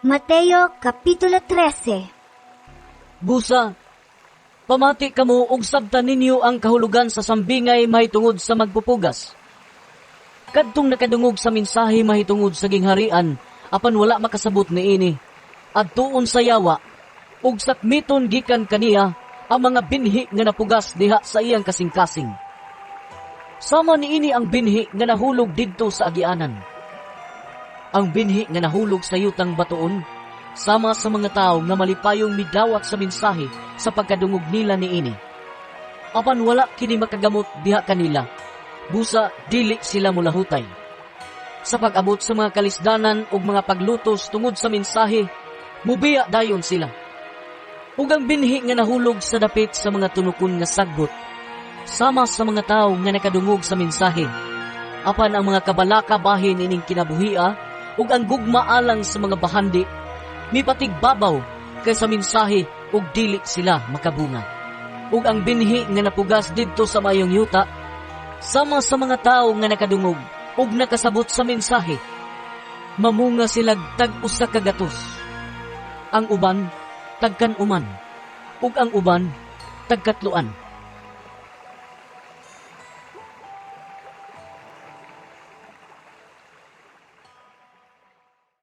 Mateo Kapitulo 13. Busa, pamati kamo og sabtan ninyo ang kahulugan sa sambingay mahitungod sa magpupugas. Kadtong nakadungog sa mensahe mahitungod sa gingharian, apan wala makasabot niini. Adtuon sa yawa, ug sakmiton gikan kaniya ang mga binhi nga napugas diha sa iyang kasing-kasing. Sama niini ang binhi nga nahulog didto sa agianan. Ang binhi nga nahulog sa yutang batuon, sama sa mga tao nga malipayong midawat sa mensahe sa pagkadungog nila niini. Apan wala kini makagamot diha kanila, busa dili sila mulahutay. Sa pag-abot sa mga kalisdanan ug mga paglutos tungod sa mensahe, mubiya dayon sila. Ug ang binhi nga nahulog sa dapit sa mga tunukon nga sagbot, sama sa mga tao nga nakadungog sa mensahe. Apan ang mga kabalaka bahin ining kinabuhia ug ang gugma alang sa mga bahandi, mipatigbabaw kay sa mensahe ug dili sila makabunga. Ug ang binhi nga napugas didto sa mayong yuta, sama sa mga tao nga nakadungog ug nakasabot sa mensahe, mamunga sila tag usa ka gatos. Ang uban tagkan-uman, ug ang uban tagkatluan.